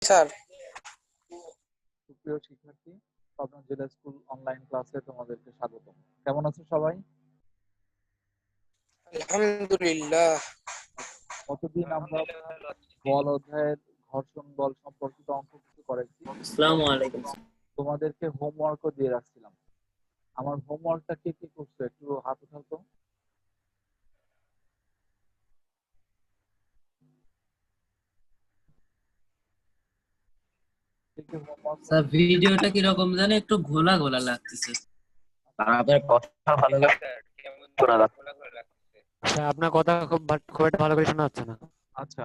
Sir. সুপ্রিয় শিক্ষার্থী, পাবনা জেলা স্কুল অনলাইন ক্লাসে তোমাদেরকে স্বাগতম। কেমন আছো সবাই? আলহামদুলিল্লাহ। কতদিন আমরা বল অধ্যায়ের ঘর্ষণ বল সম্পর্কিত অঙ্ক কিছু করেছি। আসসালামু আলাইকুম। তোমাদেরকে হোমওয়ার্কও দিয়ে রাখছিলাম। আমার হোমওয়ার্কটা কে কি করছো একটু হাত উঠাও তো। কে কে হোমওয়ার্ক স্যার ভিডিওটা কি রকম জানে একটু ঘোলা ঘোলা লাগতেছে। আপনার কথা ভালো লাগছে, শোনা যাচ্ছে। স্যার আপনার কথা খুব একটা ভালো করে শোনা যাচ্ছে না। আচ্ছা,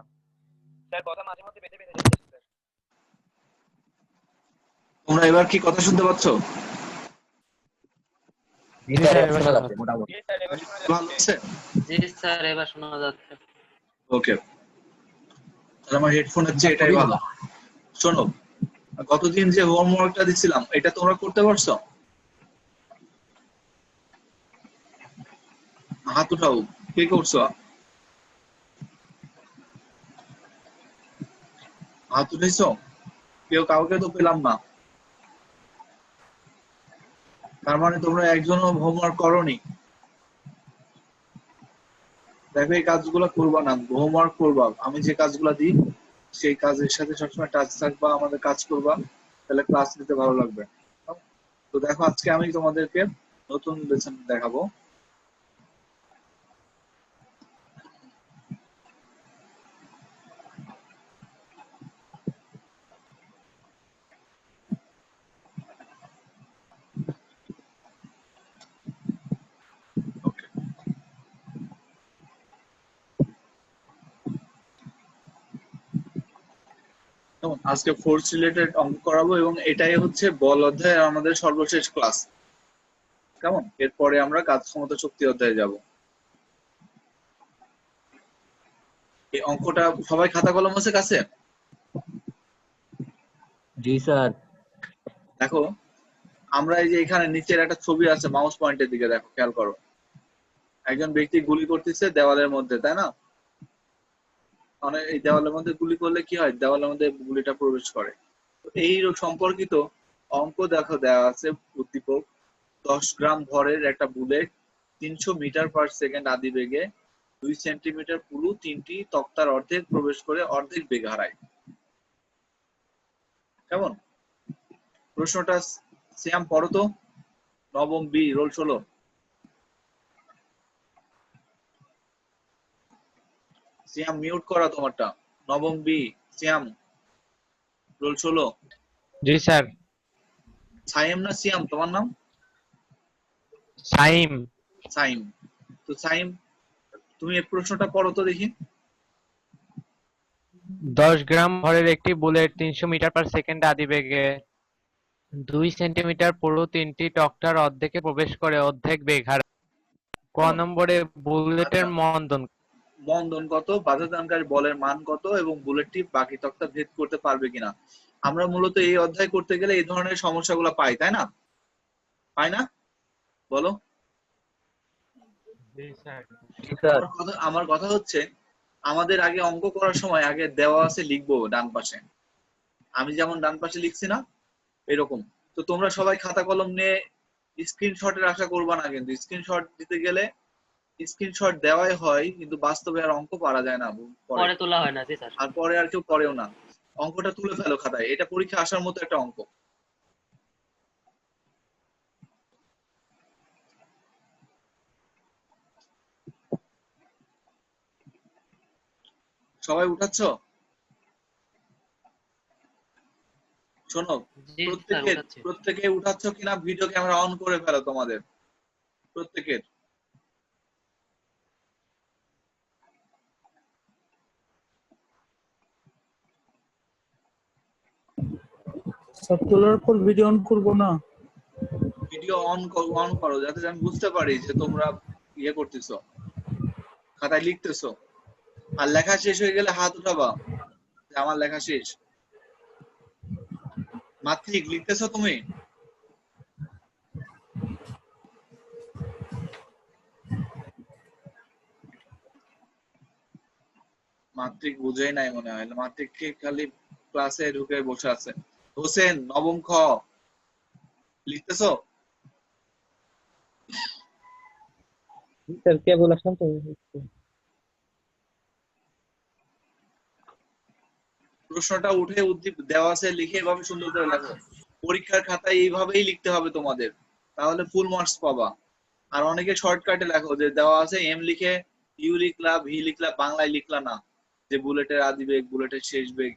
স্যার কথা মাঝে মধ্যে বেঁধে বেঁধে যাচ্ছে স্যার। তোমরা এবার কি কথা শুনতে পাচ্ছ? জি স্যার, এবার শোনা শোনা যাচ্ছে যাচ্ছে। মোটামুটি। জি স্যার এবার শোনা ভালো যাচ্ছে। আছে? জি স্যার এবার শোনা যাচ্ছে। ওকে, তাহলে আমার হেডফোনের চেয়ে এটাই ভালো। শোনো, গতদিন যে হোমওয়ার্কটা দিছিলাম এটা তোমরা করতে পারছো? হাত উঠাও, কে করছো? হাত উঠেছো? কেউ কাউকে তো পেলাম না। তার মানে তোমরা একজনও হোমওয়ার্ক করোনি। দেখো, এই কাজগুলো করবা না, হোমওয়ার্ক করবা। আমি যে কাজগুলো দিই সেই কাজের সাথে সবসময় টাচ থাকবা, আমাদের কাজ করবা, তাহলে ক্লাস নিতে ভালো লাগবে। তো দেখো, আজকে আমি তোমাদেরকে নতুন লেসন দেখাবো। ওকে, যেমন আজকে ফোর্স রিলেটেড অঙ্ক করাবো এবং এটাই হচ্ছে বল অধ্যায়ের আমাদের সর্বশেষ ক্লাস। কেমন? এরপরে আমরা কাজ ক্ষমতা শক্তি অধ্যায়ে যাব। এই অঙ্কটা সবাই খাতা কলম আছে কাছে? জি স্যার। দেখো, আমরা এই যে এখানে নিচের একটা ছবি আছে, মাউস পয়েন্টের দিকে দেখো, খেয়াল করো। একজন ব্যক্তি গুলি করতেছে দেওয়ালের মধ্যে, তাই না? মানে এই দেওয়ালের মধ্যে গুলি করলে কি হয়? দেওয়ালের মধ্যে গুলিটা প্রবেশ করে। তো এই সম্পর্কিত অঙ্ক দেখো দেওয়া আছে। উদ্দীপক: 10 গ্রাম ভরের একটা বুলেট 300 মিটার পার সেকেন্ড আদি বেগে 2 সেন্টিমিটার পুরু 3টি তক্তার অর্ধেক প্রবেশ করে অর্ধেক বেগ হারায়। কেমন? প্রশ্নটা শ্যাম পড়ো তো। নবম বি, রোল 16। শ্যাম মিউট করা তোমারটা। নবম বি, শ্যাম, রোল 16। জি স্যার। সাইম না সিয়াম তোমার নাম? সাইম। সাইম। তো সাইম, তুমি এই প্রশ্নটা পড়ো তো দেখি। 10 গ্রাম ভরের একটি বুলেট 300 মিটার/সেকেন্ড আদিবেগে 2 সেন্টিমিটার পুরু 3টি টক্টার অর্ধেকে প্রবেশ করে অর্ধেক বেগ হারায়। ক কেমন? নম্বরে বুলেটের আচ্ছা, মন্দন। বন্ধন কত, বাধা দানকারী বলের মান কত এবং বুলেটটি বাকি তক্তা ভেদ করতে পারবে কিনা। আমরা মূলত এই অধ্যায় করতে গেলে এই ধরনের সমস্যাগুলো পাই, তাই না? পাই না? বলো। জি স্যার। জি স্যার। আমার কথা হচ্ছে, আমাদের আগে অঙ্ক করার সময় আগে দেওয়া আছে লিখবো ডান পাশে। আমি যেমন ডান পাশে লিখছি না, এরকম। তো তোমরা সবাই খাতা কলম নিয়ে স্ক্রিনশটের আশা করবা না, কিন্তু স্ক্রিনশট দিতে গেলে স্ক্রিনশট দেওয়াই হয়, কিন্তু বাস্তবে আর অঙ্ক পারা যায় না পরে। পরে তোলা হয় না। জি স্যার। আর পরে আর কেউ করেও না। অঙ্কটা তুলে ফেলো খাতায়, এটা পরীক্ষা আসার মতো একটা অঙ্ক। সবাই উঠাচ্ছ? শোনো, জি স্যার প্রত্যেকে উঠাচ্ছি। প্রত্যেকে উঠাচ্ছ কিনা ভিডিও ক্যামেরা অন করে ফেলো তোমাদের প্রত্যেকের। সব তোলার পর ভিডিও অন করবো না? ভিডিও অন করো যাতে আমি বুঝতে পারি যে তোমরা ইয়ে করতেছো, খাতায় লিখতেছো। আর লেখা শেষ হয়ে গেলে হাত উঠাবা যে আমার লেখা শেষ। মাত্রিক লিখতেছো তুমি? মাত্রিক বুঝেই নাই মনে হয়। মাত্রিক কি খালি ক্লাসে ঢুকে বসে আছে। হোসেন নবম খ লিখতেছো? স্যার কেবল আসলাম তো। প্রশ্নটা উঠে উদ্দীপ দেওয়া আছে, লিখে এভাবে সুন্দর করে লেখো। পরীক্ষার খাতায় এইভাবেই লিখতে হবে তোমাদের, তাহলে ফুল মার্কস পাবা। আর অনেকে শর্টকাটে লেখো, যে দেওয়া আছে এম লিখে ইউ লিখলা, ভি লিখলা, বাংলায় লিখলা না, যে বুলেটের আদি বেগ, বুলেটের শেষ বেগ।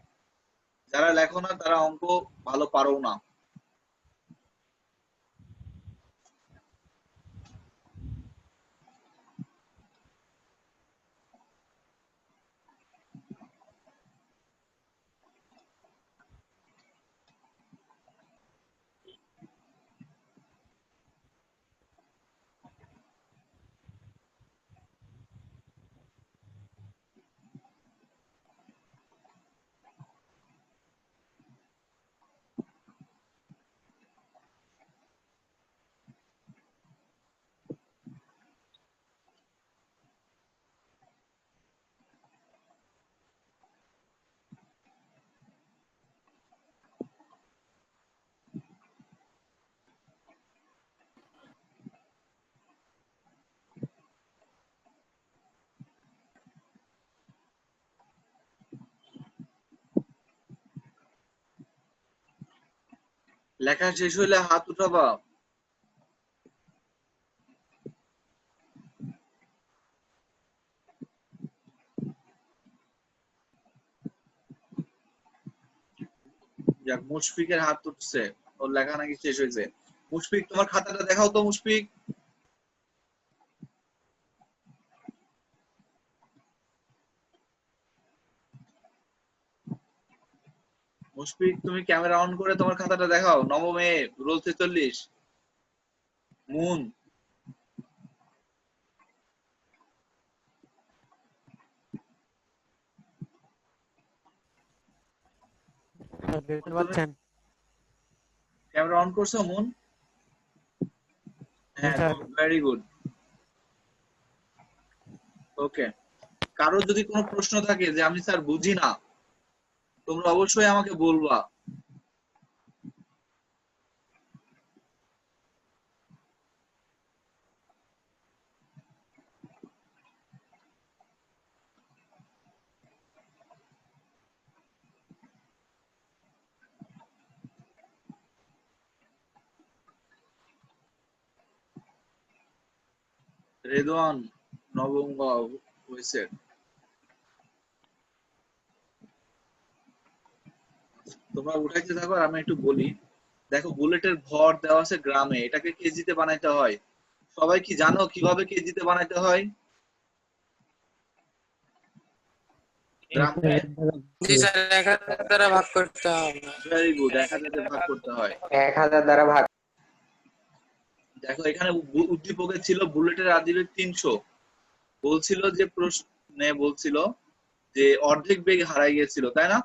যারা লেখো না তারা অঙ্ক ভালো পারো না। লেখা শেষ হইলে হাত উঠাবা। যাক, মুশফিকের হাত উঠছে, ওর লেখা নাকি শেষ হয়েছে। মুশফিক, তোমার খাতাটা দেখাও তো মুশফিক। মুশফিক, তুমি ক্যামেরা অন করে তোমার খাতাটা দেখাও। নবমে রোল 46 মুন। দেখতে পাচ্ছেন? ক্যামেরা অন করছো মুন? হ্যাঁ, স্যার। Very good. ওকে, কারো যদি কোনো প্রশ্ন থাকে যে আমি স্যার বুঝি না, তোমরা অবশ্যই আমাকে বলবা। রেদওয়ান নবম হয়েছে। তোমরা উঠাইতে থাকো, আর আমি একটু বলি। দেখো, বুলেটের ভর দেওয়া আছে গ্রামে, এটাকে কেজিতে বানাইতে হয়। সবাই কি জানো কিভাবে কেজিতে বানাইতে হয়? গ্রামে জি স্যার, 1000 দ্বারা ভাগ করতে হবে। ভেরি গুড, 1000 ভাগ করতে হয়। 1000 দ্বারা ভাগ। দেখো, এখানে উদ্দীপকে ছিল বুলেটের আদিবেগ 300। বলছিল যে প্রশ্নে বলছিল যে অর্ধেক বেগ হারাই গিয়েছিল, তাই না?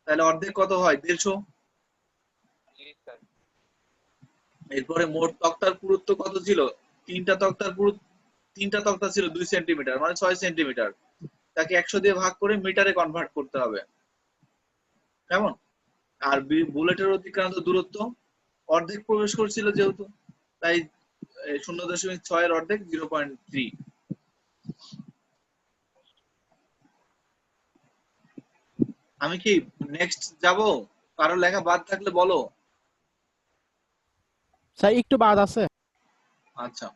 তাহলে অর্ধেক কত হয়? 150। এরপরে মোট তক্তার পুরুত্ব কত ছিল? তিনটা তক্তা ছিল 2 সেন্টিমিটার, মানে 6 সেন্টিমিটার। তাকে 100 দিয়ে ভাগ করে মিটারে কনভার্ট করতে হবে, কেমন? আর বুলেটের অতিক্রান্ত দূরত্ব অর্ধেক প্রবেশ করছিল যেহেতু, তাই 0.6 এর অর্ধেক 0.3। আমি কি নেক্সট যাব? কারো লেখা বাদ থাকলে বলো। স্যার একটু বাদ আছে। আচ্ছা,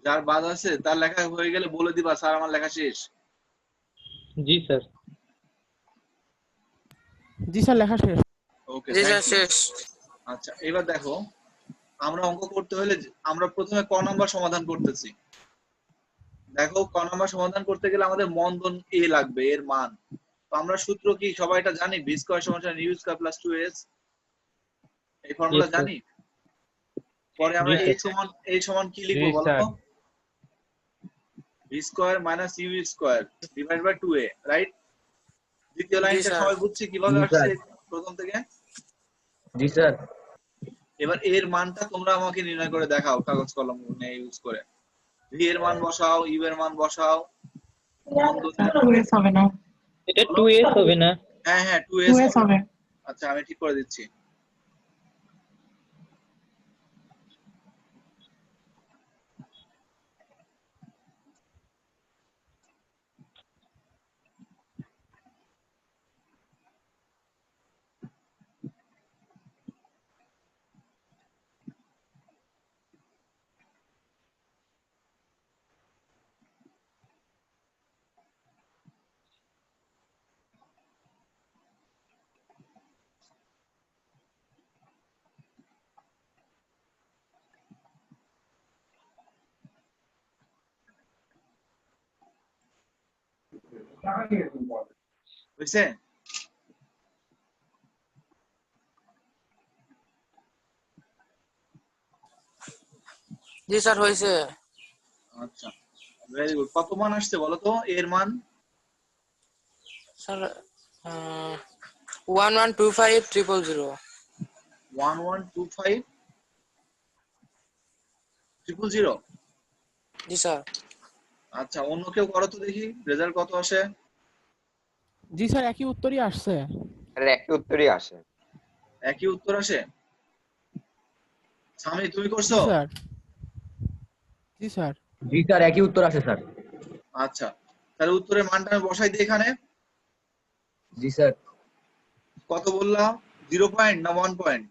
যার বাদ আছে তার লেখা হয়ে গেলে বলে দিবা, স্যার আমার লেখা শেষ। জি স্যার। জি স্যার, লেখা শেষ। ওকে, জি স্যার, শেষ। আচ্ছা, এবার দেখো, আমরা অঙ্ক করতে হলে আমরা প্রথমে ক নাম্বার সমাধান করতেছি। দেখো ক নাম্বার সমাধান করতে গেলে আমাদের মন্দন এ লাগবে, এর মান। তো আমরা সূত্র কি সবাই এটা জানি, বি স্কয়ার সমান ইউ স্কয়ার প্লাস 2s, এই ফর্মুলা Yes, sir. জানি। পরে আমরা জি, স্যার। এই সমান কি জি লিখবো বলো স্যার। তো? B square minus u square divide by 2a, right? দ্বিতীয় জি লাইনটা স্যার। সবাই বুঝছি কিভাবে জি, আসছে স্যার। প্রথম থেকে? জি স্যার। এবার এর মানটা তোমরা আমাকে নির্ণয় করে দেখাও কাগজ কলম নিয়ে ইউজ করে। ভি এর মান বসাও, ইউ এর মান বসাও, মন্দনের হবে না, এটা 2s হবে না? হ্যাঁ হ্যাঁ 2s 2s হবে। হবে। আচ্ছা আমি ঠিক করে দিচ্ছি। বুঝছে? জি স্যার হয়েছে। আচ্ছা ভেরি গুড। কত মান আসছে বলো তো এর মান? স্যার 1125000। 1125000? জি স্যার। আচ্ছা অন্য কেউ করো তো দেখি রেজাল্ট কত আসে। জি স্যার, একই উত্তরই আসছে। আরে একই উত্তরই আসে। একই উত্তর আসে? সামি তুমি জি করছো? স্যার। জি স্যার। জি স্যার, একই উত্তর আসে স্যার। আচ্ছা তাহলে উত্তরের মানটা আমি বসাই দিই এখানে। জি স্যার। কত বললাম, 0 পয়েন্ট না 1 পয়েন্ট?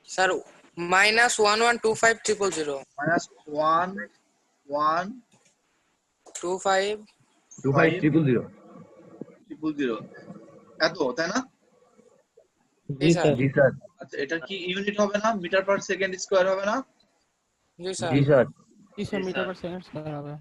Sir -1125000 minus 1 1 25 25000। 0 এত, তাই না? জি, জি স্যার। স্যার। জি স্যার। আচ্ছা এটা কি ইউনিট হবে না, মিটার পার সেকেন্ড স্কয়ার হবে না? জি স্যার। জি স্যার। জি স্যার, জি, metre sir. Per second square হবে।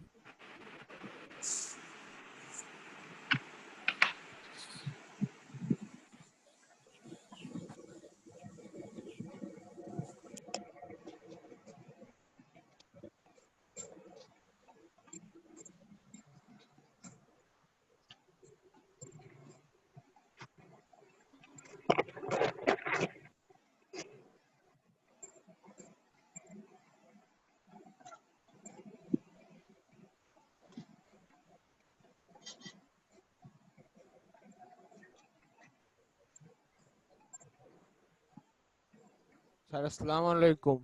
স্যার আসসালামু আলাইকুম।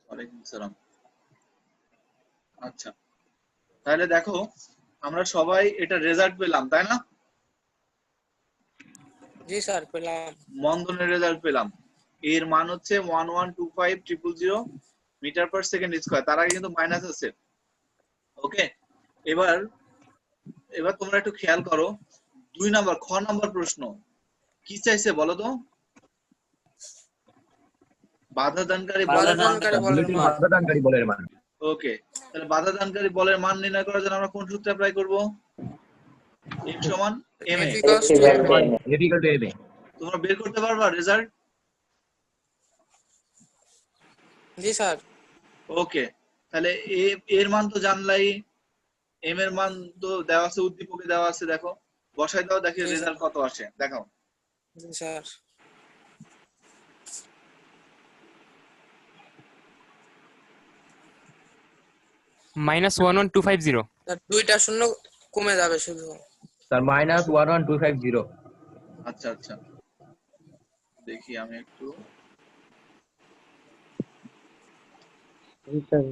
ওয়ালাইকুম আসসালাম। আচ্ছা তাহলে দেখো আমরা সবাই এটা রেজাল্ট পেলাম, তাই না? জি স্যার পেলাম। মন্দনের রেজাল্ট পেলাম। এর মান হচ্ছে 1125000 মিটার পার সেকেন্ড স্কয়ার, তার আগে কিন্তু মাইনাস আছে। ওকে, এবার এবার তোমরা একটু খেয়াল করো, 2 নাম্বার খ নাম্বার প্রশ্ন কি চাইছে বলো তো? বাধা দানকারী বলের মান বাধাদানকারী নির্ণয়। বলের মান। বাধাদানকারী বলের মান। ওকে, তাহলে বাধা দানকারী বলের মান নির্ণয় করার জন্য আমরা কোন সূত্র অ্যাপ্লাই করব? F সমান ma। F equals to ma। F equal to ma। তোমরা বের করতে পারবা রেজাল্ট? জি স্যার। ওকে, তাহলে এর মান তো জানলাই, এম এর মান তো দেওয়া আছে, উদ্দীপকে দেওয়া আছে, দেখো বসাই দাও, দেখি জি রেজাল্ট কত আসে দেখাও। জি স্যার। -11250। স্যার দুইটা শূন্য কমে যাবে শুধু। স্যার -11250। আচ্ছা আচ্ছা দেখি আমি একটু। জি, স্যার।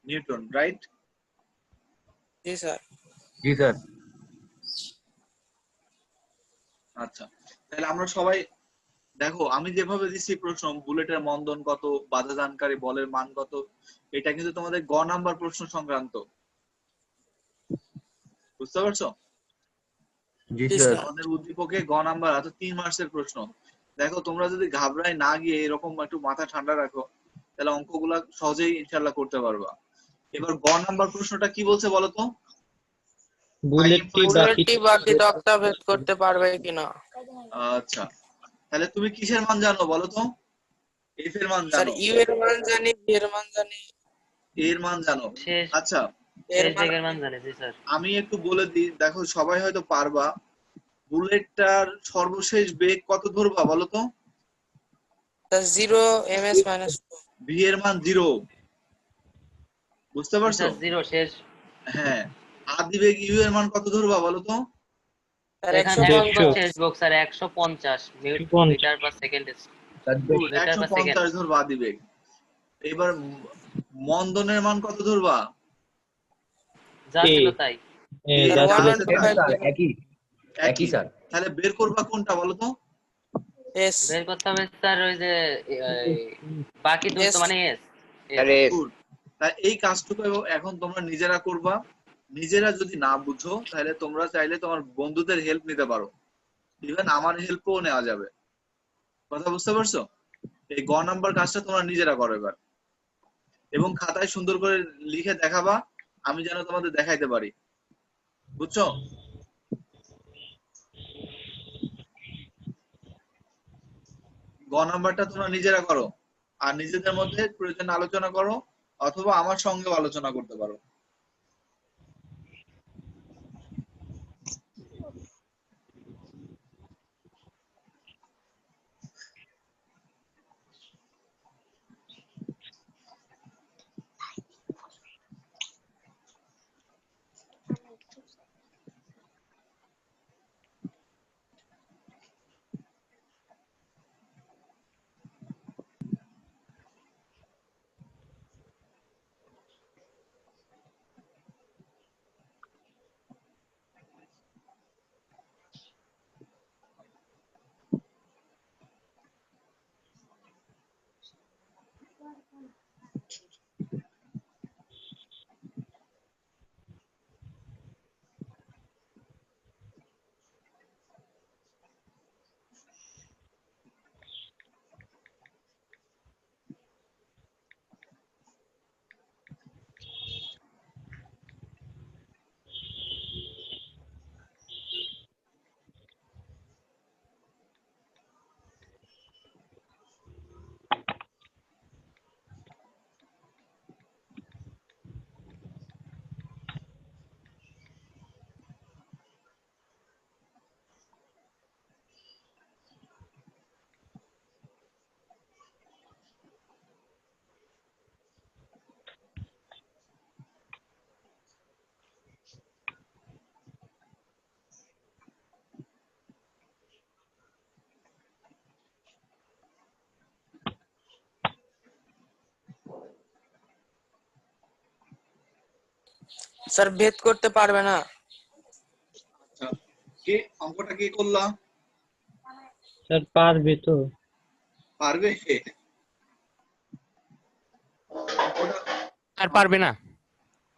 Newton, right? জি স্যার। জি স্যার। আচ্ছা, তাহলে আমরা সবাই দেখো, আমি যেভাবে দিচ্ছি প্রশ্ন, বুলেটের মন্দন কত, বাধা দানকারী বলের মান কত, এটা কিন্তু তোমাদের গ নাম্বার প্রশ্ন সংক্রান্ত, বুঝতে পারছো? জি জি স্যার। স্যার। আমাদের উদ্দীপকে গ নাম্বার আছে 3 মার্কসের প্রশ্ন। দেখো তোমরা যদি ঘাবড়ায় না গিয়ে এরকম একটু মাথা ঠান্ডা রাখো, তাহলে অঙ্কগুলা সহজেই ইনশাল্লাহ করতে পারবা। এবার গ নাম্বার প্রশ্নটা কি বলছে বলো তো? বুলেটটি বাকি বুলেটটি বাকি তক্তা ভেদ করতে পারবে কিনা? আচ্ছা, তাহলে তুমি কিসের মান জানো বলো তো? এফ এর মান স্যার জানো, ইউ এর মান জানি, বি এর মান জানি, এর মান জানো। শেষ আচ্ছা, এর শেষ মান বেগের মান জানে। জি স্যার। আমি একটু বলে দিই, দেখো সবাই হয়তো পারবা। বুলেটটার সর্বশেষ বেগ কত ধরবা বলো তো? Sir 0 ms -2। ভি এর মান 0, বুঝতে জি পারছো? স্যার, 0 শেষ। হ্যাঁ, আদি বেগ ইউ এর মান কত ধরবা বলো তো? স্যার এখানে 150। শেষ box sir 150 metre per second. Good, metre per second. 150 ধরবা আদি বেগ। এবার মন্দনের মান কত ধরবা? যা ছিল তাই। স্যার যা আছে তাই। 125। একই একই। স্যার। তাহলে বের করবা কোনটা বলো তো? এস। বের করতে হবে স্যার ওই যে এই, বাকি দূরত্ব এস। মানে এস। আরে গুড। তাই এই কাজটুকু এখন তোমরা নিজেরা করবা। নিজেরা যদি না বুঝো তাহলে তোমরা চাইলে তোমার বন্ধুদের হেল্প নিতে পারো, ইভেন আমার হেল্পও নেওয়া যাবে। কথা বুঝতে পারছো? এই গ নাম্বার কাজটা তোমরা নিজেরা করো এবার, এবং খাতায় সুন্দর করে লিখে দেখাবা, আমি যেন তোমাদের দেখাইতে পারি, বুঝছো? গ নাম্বারটা তোমরা নিজেরা করো, আর নিজেদের মধ্যে প্রয়োজনে আলোচনা করো, অথবা আমার সঙ্গেও আলোচনা করতে পারো। স্যার ভেদ করতে পারবে না। আচ্ছা, কে অঙ্কটা কে করলা? স্যার পারবে তো। পারবে কে? অঙ্কটা আর পারবে না।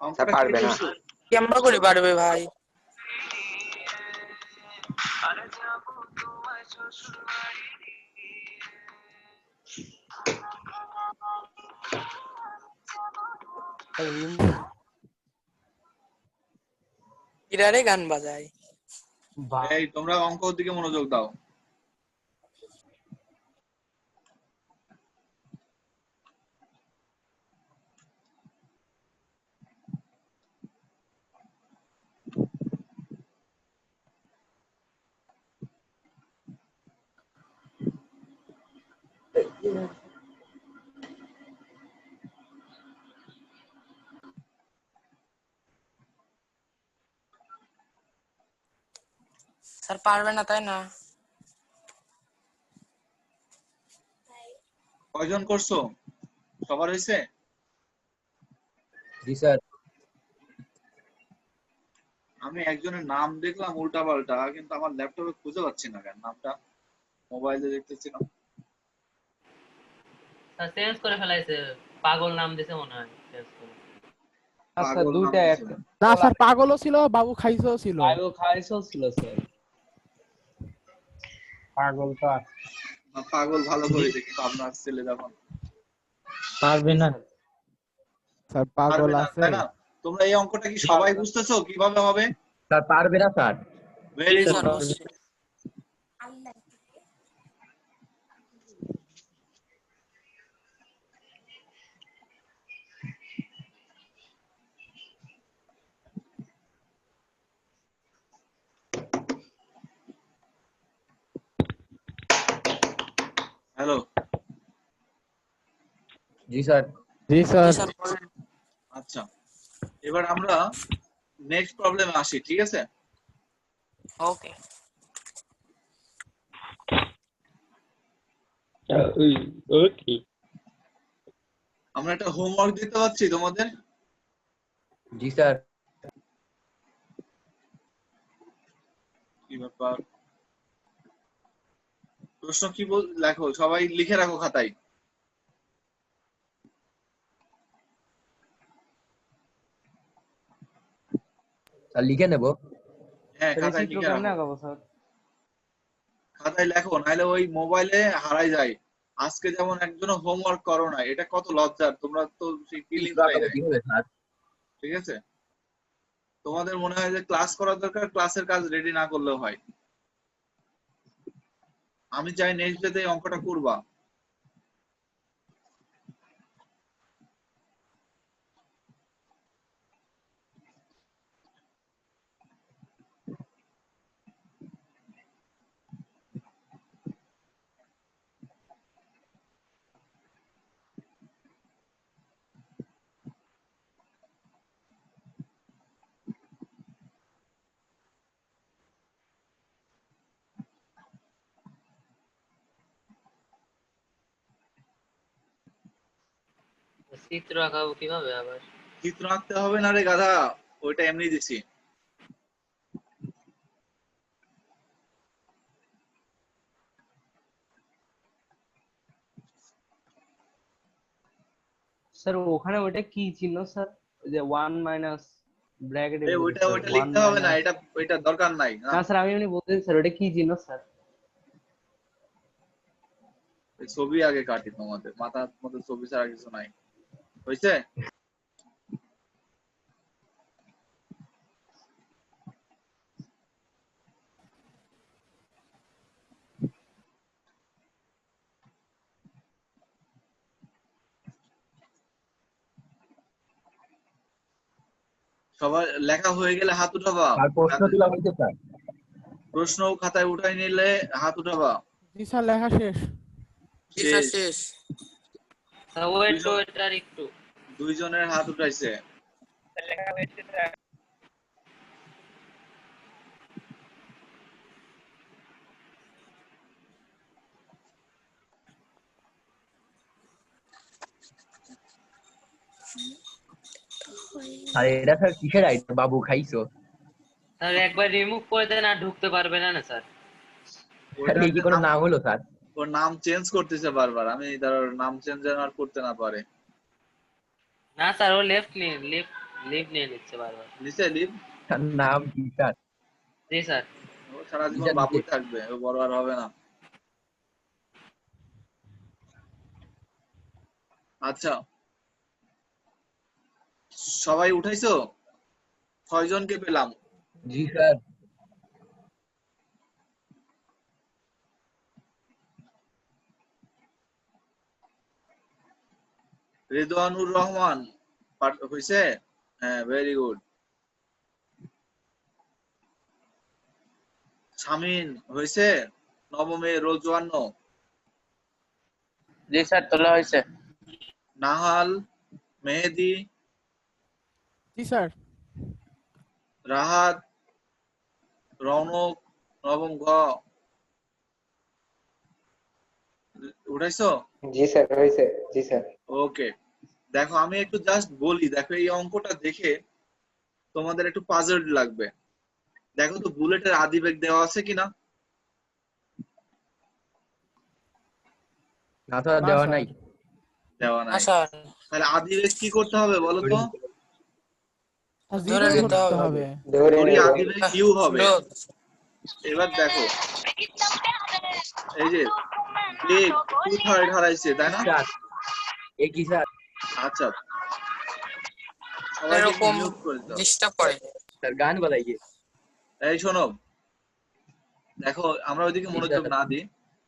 অঙ্কটা কে পারবে না। করছে? কেমন করে পারবে ভাই? কিরারে গান বাজায়। এই তোমরা অঙ্কর দিকে মনোযোগ দাও। স্যার পারবে না তাই না? কয়জন করছো? সবার হয়েছে? জি স্যার। আমি একজনের নাম দেখলাম উল্টাপাল্টা, কিন্তু আমার ল্যাপটপে খুঁজে পাচ্ছি না কেন নামটা, মোবাইলে দেখতেছিলাম। স্যার চেঞ্জ করে ফেলাইছে, পাগল নাম দিছে মনে হয় চেঞ্জ করে। আচ্ছা পাগল নাম দুইটা দিছে। একটা না স্যার, পাগলও ছিল, বাবু খাইছেও ছিল। পাগল খাইছও ছিল স্যার, পাগল তো আছে। পাগল ভালো করে দেখি, আপনার ছেলে যখন পারবে না। স্যার পারবে পাগল না, আছে। তাই না? তোমরা এই অঙ্কটা কি সবাই বুঝতেছো কিভাবে হবে? স্যার পারবে না স্যার। ভেরি জি গুড। স্যার বুঝছি। হ্যালো। জি স্যার। জি জি স্যার। স্যার বলেন। আচ্ছা, এবার আমরা নেক্সট প্রবলেমে আসি, ঠিক আছে? ওকে। ওকে। আমরা একটা হোমওয়ার্ক দিতে পারছি তোমাদের। জি স্যার। কি ব্যাপার, প্রশ্ন কি লেখো, সবাই লিখে রাখো খাতায়। স্যার লিখে নেব। হ্যাঁ, খাতায় লিখে রাখো। খাতায় লেখো, নাহলে ওই মোবাইলে হারাই যায়। আজকে যেমন একজনও হোমওয়ার্ক করো না, এটা কত লজ্জার, তোমরা তো সেই ফিলিংস পাই নাই, কিভাবে স্যার? ঠিক আছে? তোমাদের মনে হয় যে ক্লাস করা দরকার, ক্লাসের কাজ রেডি না করলেও হয়। আমি চাই নেক্সট ডেতে এই অঙ্কটা করবা। চিত্র আঁকাবো কিভাবে আবার? চিত্র আঁকতে হবে না রে গাধা, ওইটা এমনি দিছি। স্যার ওখানে ওইটা কি চিহ্ন স্যার? ওই যে 1 মাইনাস ব্র্যাকেটে ওইটা লিখতে হবে না, এটা দরকার নাই না। না স্যার আমি এমনি বলতেছি স্যার ওটা কি চিহ্ন স্যার? ছবি আগে কাটি, তোমাদের মাথার মধ্যে ছবি ছাড়া কিছু নাই, হয়েছে? সবার লেখা হয়ে গেলে হাত উঠাবা। স্যার প্রশ্ন তোলা হয়েছে স্যার। প্রশ্ন খাতায় উঠাই নিলে হাত উঠাবা। জি স্যার, লেখা শেষ। জি স্যার শেষ। ওয়েট ওয়েট আর একটু। দুইজনের হাত উঠাইছে। স্যার এটা স্যার কিসের আইটেম বাবু খাইছো? স্যার একবার রিমুভ করে দেন, আর ঢুকতে পারবে না স্যার। স্যার এই কি কোনো নাম হলো স্যার? ওর নাম চেঞ্জ করতেছে বারবার, আমি তার নাম চেঞ্জ যেন আর করতে না পারে। না স্যার, ও লেফট নিয়ে নিচ্ছে বারবার। নিচে লিভ। স্যার নাম কি স্যার? জি স্যার। ও সারা জীবন বাবুই থাকবে, ও বড় আর হবে না। আচ্ছা, সবাই উঠাইছো? 6 জনকে পেলাম। জি স্যার। রেদওয়ানুর রহমান হয়েছে? হ্যাঁ, ভেরি গুড। শামিন হয়েছে? নবমে রোল 54। জি স্যার তোলা হয়েছে। নাহাল, মেহেদি, জি স্যার। রাহাত, রৌনক, নবম ঘ উঠাইছো? জি স্যার হয়েছে। জি স্যার। ওকে, দেখো আমি একটু জাস্ট বলি, দেখো এই অঙ্কটা দেখে তোমাদের একটু পাজলড লাগবে। দেখো তো বুলেটের আদি বেগ দেওয়া আছে কিনা? না তো আর না দেওয়া স্যার। নাই। দেওয়া না নাই। স্যার, তাহলে আদি বেগ কি করতে হবে বলো তো? আর ধরে জিরোই নিতে ধরতে হবে। হবে। ধরি আদি বেগ ইউ হবে। লোক এবার দেখো এই যে বেগ 2/3 হারাইছে তাই না? স্যার এ কি স্যার? আচ্ছা সবাইকে একটু এরকম মিউট করে দাও। ডিস্টার্ব করে। স্যার গান বাজাইয়ে। এই শোনো, দেখো আমরা ওইদিকে জি মনোযোগ স্যার। না দিই।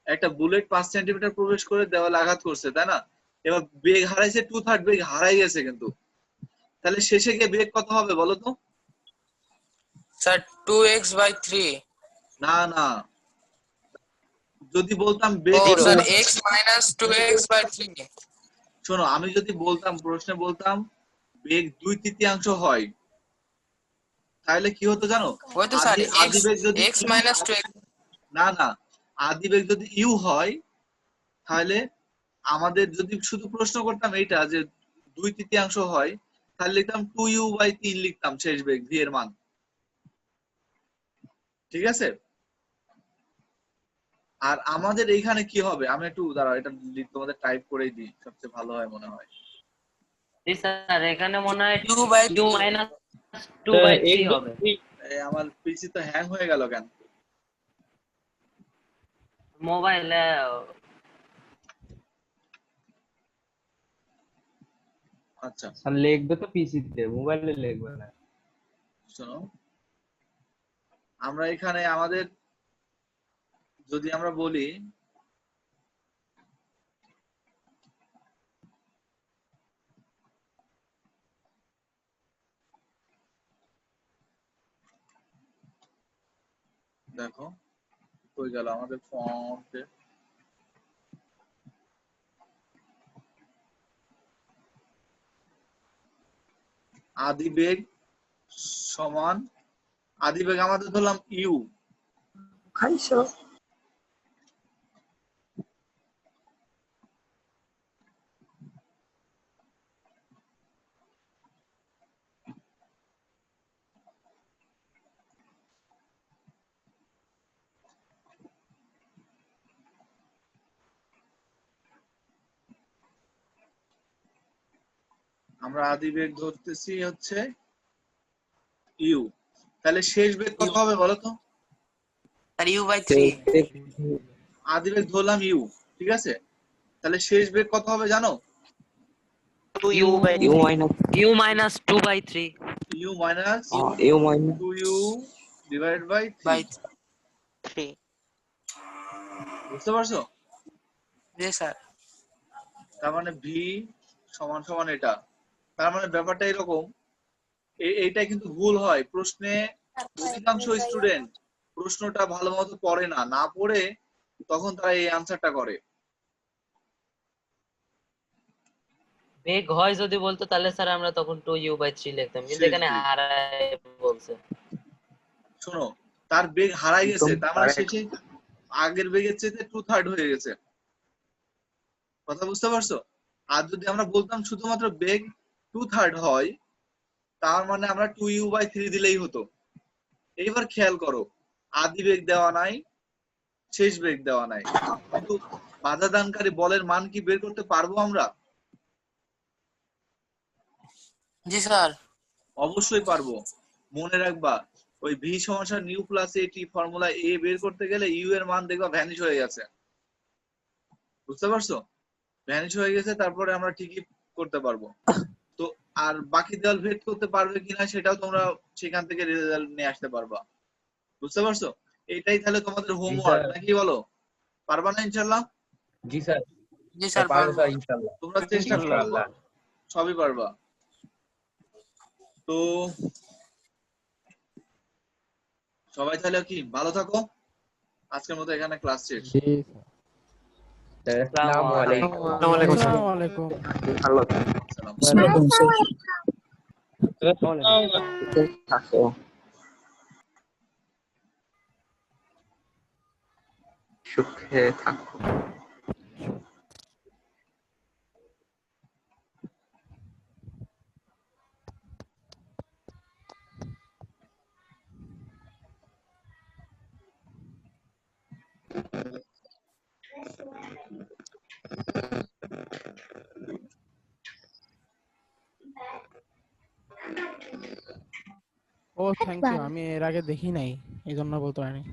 একটা বুলেট 5 সেন্টিমিটার প্রবেশ করে দেওয়ালে আঘাত করছে তাই না? এবার বেগ হারাইছে 2/3 বেগ হারাই গেছে কিন্তু। তাহলে শেষে গিয়ে বেগ কত হবে বলো তো? Sir 2x/3। না না, যদি বলতাম ও বেগ স্যার 2/3 x - 2x/3। শোনো, আমি যদি বলতাম প্রশ্নে বলতাম বেগ 2/3 হয়, তাহলে কি হতো জানো? ওই তো স্যার আদি বেগ যদি x - 2x। না না, আদি বেগ যদি ইউ হয় তাহলে আমাদের যদি শুধু প্রশ্ন করতাম এইটা যে 2/3 হয়, তাহলে লিখতাম 2u/3 লিখতাম শেষ বেগ ভি এর মান। ঠিক আছে? আর আমাদের এইখানে কি হবে, আমি একটু দাঁড়াও এটা তোমাদের টাইপ করেই দিই, সবচেয়ে ভালো হয় মনে হয়। জি স্যার, এখানে মনে হয় u/3। ইউ মাইনাস 2/3 হবে। এই আমার পিসি তো হ্যাং হয়ে গেল কেন? মোবাইলে আচ্ছা স্যার লিখবে তো পিসিতে, মোবাইলে লিখবে না। শোনো, আমরা এখানে আমাদের যদি আমরা বলি দেখো কই গেল আমাদের ফন্টে, আদি বেগ সমান আদি বেগ আমাদের ধরলাম ইউ, আমরা আদি বেগ ধরতেছি হচ্ছে ইউ, তাহলে শেষ বেগ কত হবে বলো তো? Sir u/3। আদি বেগ ধরলাম ইউ, ঠিক আছে, তাহলে শেষ বেগ কত হবে জানো? U u minus 2/3। U minus u 2u divide by 3। 3। বুঝতে পারছো? জি স্যার। তার মানে ভি সমান সমান এটা। তার মানে ব্যাপারটা এরকম, এইটা কিন্তু ভুল হয় প্রশ্নে। অধিকাংশ স্টুডেন্ট প্রশ্নটা ভালো মতো পড়ে না, না পড়ে তখন তারা এই আনসারটা করে। বেগ হয় যদি বলতো তাহলে স্যার আমরা তখন 2u/3 লিখতাম, কিন্তু শেষ এখানে বেগ হারায় বলছে। শোনো, তার বেগ হারাই গেছে, একদম তার মানে correct। শেষে আগের বেগের চেয়ে 2/3 হয়ে গেছে। কথা বুঝতে পারছো? আর যদি আমরা বলতাম শুধুমাত্র বেগ 2/3 হয়, তার মানে আমরা 2u/3 দিলেই হতো। এইবার খেয়াল করো, আদি বেগ দেওয়া নাই, শেষ বেগ দেওয়া নাই, কিন্তু বাধা দানকারী বলের মান কি বের করতে পারবো আমরা? জি স্যার। অবশ্যই পারবো। মনে রাখবা, ওই ভি সমান নিউ প্লাস এটি ফর্মুলা এ বের করতে গেলে ইউ এর মান দেখবা ভ্যানিশ হয়ে গেছে। বুঝতে পারছো? ভ্যানিশ হয়ে গেছে, তারপরে আমরা ঠিকই করতে পারবো। তো আর বাকি দেওয়াল ভেদ করতে পারবে কিনা সেটাও তোমরা সেখান থেকে রেজাল্ট নিয়ে আসতে পারবা। বুঝতে পারছো? এইটাই তাহলে তোমাদের জি হোমওয়ার্ক, স্যার। নাকি বলো? পারবা না ইনশাল্লাহ? জি স্যার। জি স্যার পারবো পারবো। স্যার ইনশাআল্লাহ। তোমরা চেষ্টা করো, ইনশাআল্লাহ। সবই পারবা। তো সবাই তাহলে কি ভালো থাকো, আজকের মতো এখানে ক্লাস শেষ। জি স্যার আসসালামু আসসালামু আলাইকুম। আলাইকুম। স্যার। আসসালামু আলাইকুম। ভালো সালাম। আসসালামু আলাইকুম স্যার। থাকো। সুখে থাকো। ও থ্যাংক ইউ, আমি এর আগে দেখি নাই, এই জন্য বলতে পারিনি।